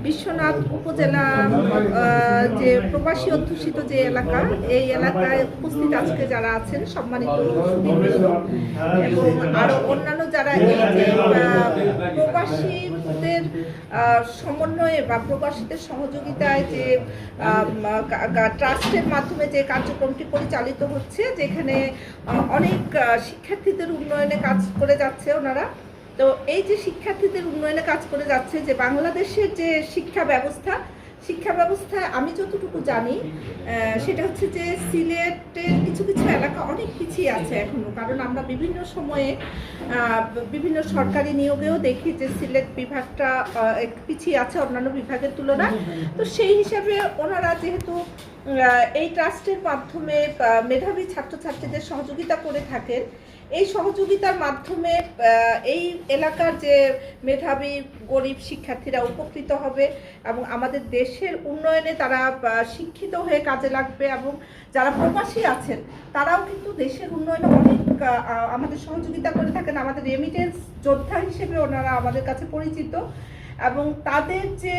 বিশ্বনাথ উপজেলা যে প্রবাসী অধ্যুষিত যে এলাকা, এই এলাকায় উপস্থিত আজকে যারা আছেন সম্মানিত এবং আরো অন্যান্য যারা এই যে প্রবাসীদের সমন্বয়ে বা প্রবাসীদের সহযোগিতায় যে ট্রাস্টের মাধ্যমে যে কার্যক্রমটি পরিচালিত হচ্ছে, যেখানে অনেক শিক্ষার্থীদের উন্নয়নে কাজ করে যাচ্ছে ওনারা। তো এই যে শিক্ষার্থীদের উন্নয়নে কাজ করে যাচ্ছে, যে বাংলাদেশের যে শিক্ষা ব্যবস্থা আমি যতটুকু জানি সেটা হচ্ছে যে সিলেটের কিছু কিছু এলাকা অনেক পিছিয়ে আছে এখনো, কারণ আমরা বিভিন্ন সময়ে বিভিন্ন সরকারি নিয়োগেও দেখি যে সিলেট বিভাগটা পিছিয়ে আছে অন্যান্য বিভাগের তুলনায়। তো সেই হিসাবে ওনারা যেহেতু এই ট্রাস্টের মাধ্যমে মেধাবী ছাত্রছাত্রীদের সহযোগিতা করে থাকেন, এই সহযোগিতার মাধ্যমে এই এলাকার যে মেধাবী গরিব শিক্ষার্থীরা উপকৃত হবে এবং আমাদের দেশের উন্নয়নে তারা শিক্ষিত হয়ে কাজে লাগবে, এবং যারা প্রবাসী আছেন তারাও কিন্তু দেশের উন্নয়নে অনেক আমাদের সহযোগিতা করে থাকেন। আমাদের রেমিটেন্স যোদ্ধা হিসেবে ওনারা আমাদের কাছে পরিচিত, এবং তাদের যে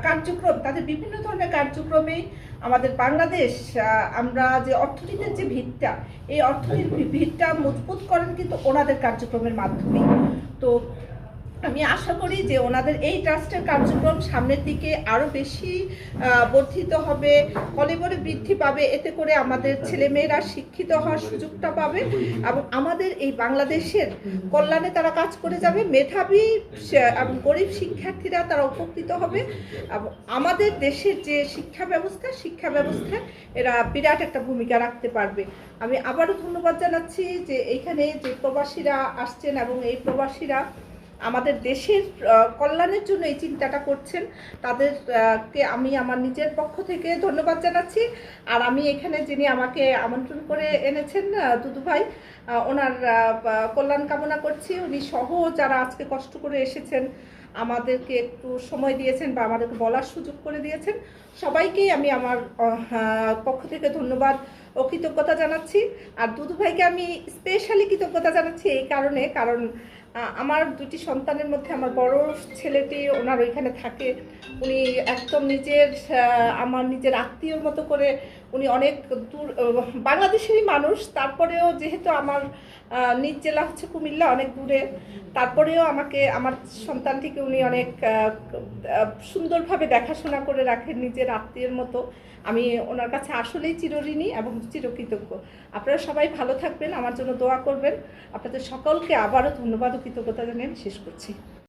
কার্যক্রম, তাদের বিভিন্ন ধরনের কার্যক্রমেই আমাদের বাংলাদেশ, আমরা যে অর্থনীতির যে ভিতটা, এই অর্থনীতির ভিতটা মজবুত করেন কিন্তু ওনাদের কার্যক্রমের মাধ্যমে। তো আমি আশা করি যে ওনাদের এই ট্রাস্টের কার্যক্রম সামনের দিকে আরও বেশি বর্ধিত হবে, কলেবরে বৃদ্ধি পাবে। এতে করে আমাদের ছেলেমেয়েরা শিক্ষিত হওয়ার সুযোগটা পাবে এবং আমাদের এই বাংলাদেশের কল্যাণে তারা কাজ করে যাবে। মেধাবী এবং গরিব শিক্ষার্থীরা তারা উপকৃত হবে এবং আমাদের দেশের যে শিক্ষা ব্যবস্থায় এরা বিরাট একটা ভূমিকা রাখতে পারবে। আমি আবারও ধন্যবাদ জানাচ্ছি যে এইখানে যে প্রবাসীরা আসছেন এবং এই প্রবাসীরা আমাদের দেশের কল্যাণের জন্য এই চিন্তাটা করছেন, তাদেরকে আমি আমার নিজের পক্ষ থেকে ধন্যবাদ জানাচ্ছি। আর আমি এখানে যিনি আমাকে আমন্ত্রণ করে এনেছেন দুদু ভাই, ওনার কল্যাণ কামনা করছি। উনি সহ যারা আজকে কষ্ট করে এসেছেন, আমাদেরকে একটু সময় দিয়েছেন বা আমাদেরকে বলার সুযোগ করে দিয়েছেন, সবাইকেই আমি আমার পক্ষ থেকে ধন্যবাদ ও কৃতজ্ঞতা জানাচ্ছি। আর দুদু ভাইকে আমি স্পেশালি কৃতজ্ঞতা জানাচ্ছি এই কারণ আমার দুটি সন্তানের মধ্যে আমার বড় ছেলেটি ওনার ওইখানে থাকে। উনি একদম আমার নিজের আত্মীয়র মতো করে, উনি অনেক দূর বাংলাদেশেরই মানুষ, তারপরেও যেহেতু আমার নিজ জেলা হচ্ছে কুমিল্লা, অনেক দূরে, তারপরেও আমাকে আমার সন্তানটিকে উনি অনেক সুন্দরভাবে দেখাশোনা করে রাখেন, নিজের আত্মীয়ের মতো। আমি ওনার কাছে আসলেই চিরঋণী এবং চিরকৃতজ্ঞ। আপনারা সবাই ভালো থাকবেন, আমার জন্য দোয়া করবেন। আপনাদের সকলকে আবারও ধন্যবাদ ও কৃতজ্ঞতা জানিয়ে শেষ করছি।